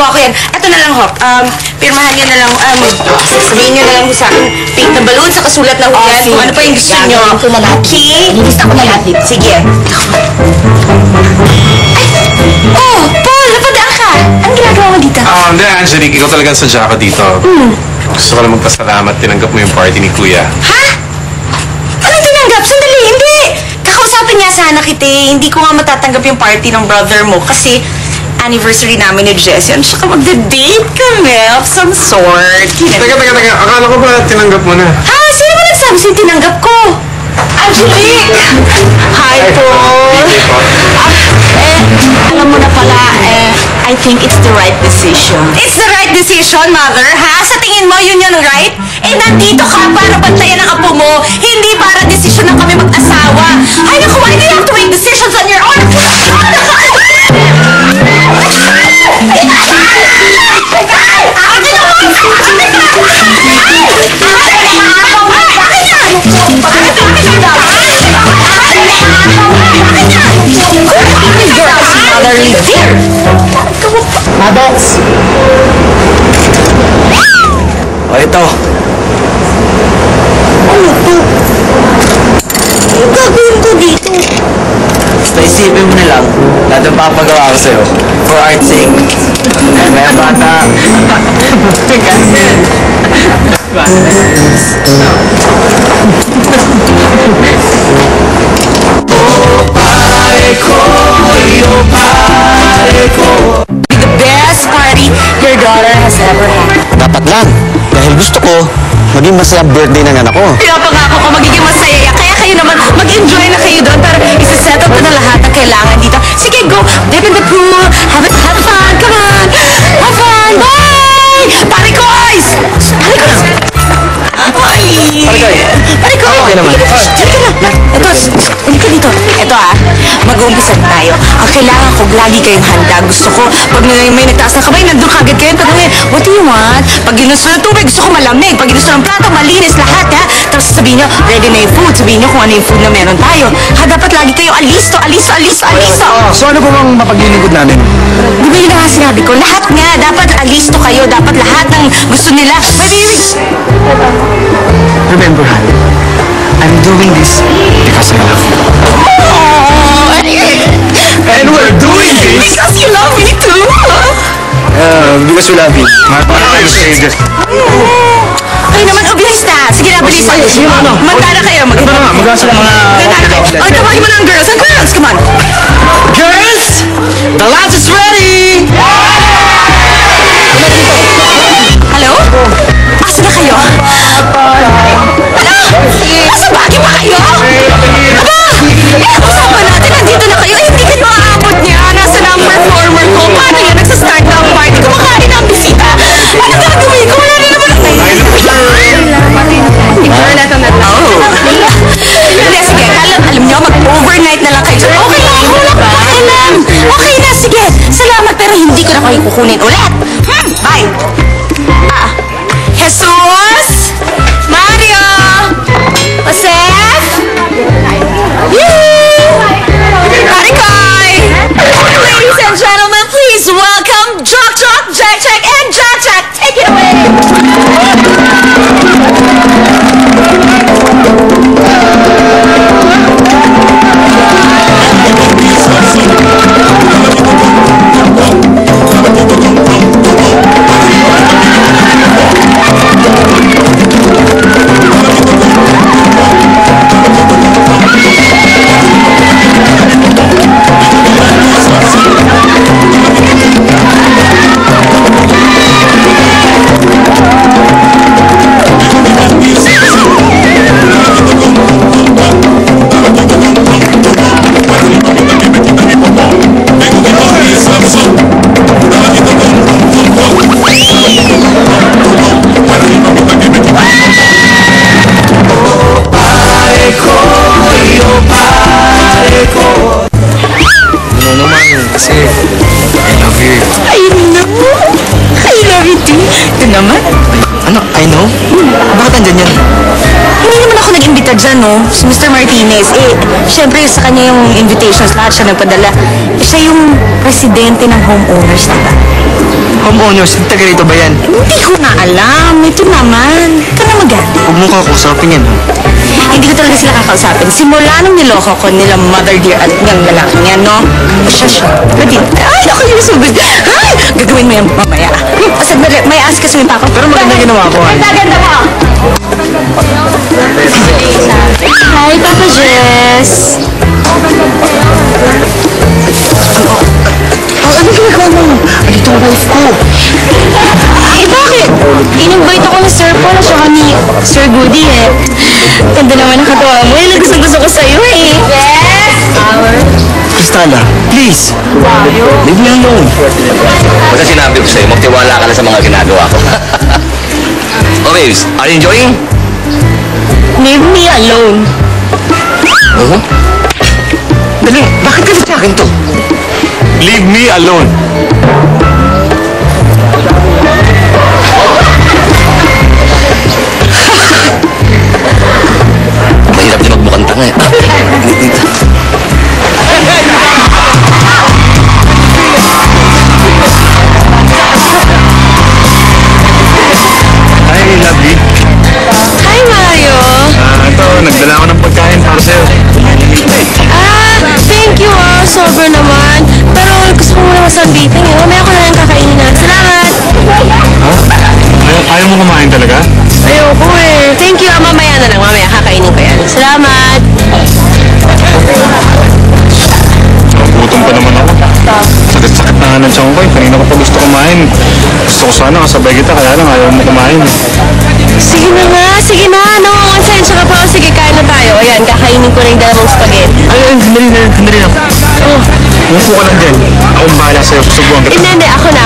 Magagawa ko yan. Ito na lang, Hop. Pirmahan niyo na lang, sabihin niyo na lang sa akin, pink na balloon sa kasulat na huyan. Kung ano pa yung gusto niyo. Gagawin ko na lahat. Okay? Nilista ko na lahat dito. Sige. Oh, Paul! Napadaan ka! Anong ginagawa mo dito? Hindi, Angelique. Ikaw talagang sadya ka dito. Gusto ko lang magpasalamat. Tinanggap mo yung party ni Kuya. Ha? Anong tinanggap? Sandali, hindi! Kakausapin niya sana kita eh. Hindi ko nga matatanggap yung party ng brother mo kasi anniversary namin ni Jessie. Ano siya ka magda-date kami of some sort. Teka. Akala ko ba tinanggap mo na? Ha? Sino ba nagsabi sa'yo tinanggap ko? Angelique! Hi, Paul! Alam mo na pala, I think it's the right decision. It's the right decision, Mother, ha? Sa tingin mo, yun yung right? Eh, nandito ka para bantayan ang apo mo, hindi para desisyon na kami mag-asawa. Ay, naku, why do you have to make decisions on your own? Motherly dear! Maddox! O, ito. Ano to? Ang gagawin ko dito? Basta isipin mo na lang, lahat ng papagawa ko sa'yo. For art's sake. May bata. The best party your daughter has ever had. Dapat lang. Dahil gusto ko, maging masaya birthday ng anak ko. Pinapangako ko magiging masaya yan. Kaya kayo naman, mag-enjoy na kayo doon para isa-settle ko na lahat ng kailangan dito. Sige, go! Dip in the pool! Have fun! Come on! Have fun! Bye! Parikoys! Parikoys! Parikoy! Okay naman. Ito, ulit ka dito. Ito mag-uumpisa na tayo. Ang kailangan ko, lagi kayong handa. Gusto ko, pag may nagtaas ng kamay, nandun kagad kayo. Tanungin, what do you want? Pag ginusto ng tubig, gusto ko malamig. Pag ginusto ng plato, malinis lahat, ha? Tapos sabihin nyo, ready na yung food. Sabihin nyo kung ano yung food na meron tayo. Ha, dapat lagi kayo alisto. So ano po bang mapaglilingkod namin? Di ba yun na nga sinabi ko? Lahat nga, dapat alisto kayo. Dapat lahat ng gusto nila. Remember, Han, I'm doing this because I love you. And we're doing this Because you love me too. because we love you. Ay naman, bilis na. Sige na, bilis na. Magtala kayo. Magkasa ng mga... Ay, tawagin mo na ang girls. Ang girls, come on. Girls! The lunch is ready! Hello? Asa na kayo? Hello? Nasa bagay pa kayo? Aba! Usapan natin, nandito na kayo. Hindi kayo aabot niya. Nasa na ang performer ko. Paano yan? Nagsastart na ang party. Kumakain na ang bisita. Ano gagawin ko? Wala na naman ang Hindi, sige. Alam niyo, mag-overnight na lang kayo. Okay lang, wala pa alam. Okay na, sige. Salamat, pero hindi ko na kayo kukunin ulit. Bye. Jesus! Mario! Joseph! Marikoy! Ladies and gentlemen, please welcome Jock, Jack, and Jack. Take it away! Kasi, I love you. I know! I love you too. Ito naman. Ano? I know? Bakit andyan yan? Hindi naman ako nag-imbita dyan, no? Si Mr. Martinez. Siyempre sa kanya yung invitations, lahat siya nagpadala. Siya yung presidente ng homeowners, diba? Homeowners, taga rito ba yan? Hindi ko na alam. Ito naman. Ito na magaling. Huwag mo kakausapin yan. Hindi ko talaga sila kakausapin. Simula nung niloko ko nila Mother Dear at ng lalaki niya, no? Siya. Pwede. Ay, ako yung subid. Ay, gagawin mo yan mamaya. Sandali, may ask kasi pa ako. Pero maganda ginawa ko, Han. Ganda mo. Hi, Papa Jess. Ano ginagawa mo? Andito ang wife ko. Eh, bakit? In-invite ako ni Sir Paul at saka ni Sir Goody eh. Ganda naman ang katawa mo. Yan ang gusto ko sa'yo eh. Yes! Kristala, please. Leave me alone. Basta sinabi ko sa'yo, magtiwala ka na sa mga ginagawa ko. Oh, babes, are you enjoying? Leave me alone. Dali, bakit ka sa akin to? Leave me alone. Mahirap din magmukhang tanga eh. Hi, lovely. Hi, Mario. Ito, nagdala ako ng pagkain para sa'yo. Thank you Sobra naman. Pero gusto ko muna masambiting eh. Mamaya ko na lang kakainin na. Salamat! Ayaw mo kumain talaga? Ayoko eh. Thank you mamaya na lang. Mamaya kakainin ko yan. Salamat! Gutom pa naman ako. Sakit-sakit na nga ng tiyan ko eh. Kanina ko pa gusto kumain. Gusto ko sana kasabay kita, kaya lang ayaw mo kumain. Sige na nga. Sige na. Nakakonsensya ka pa. Sige, kain na tayo. Ayan, kakainin ko na yung dalawang spaghetti. Sandali lang. Oh. Umupo ka lang din. Akong bahala sa'yo. Susubuan kita. Hindi. Ako na.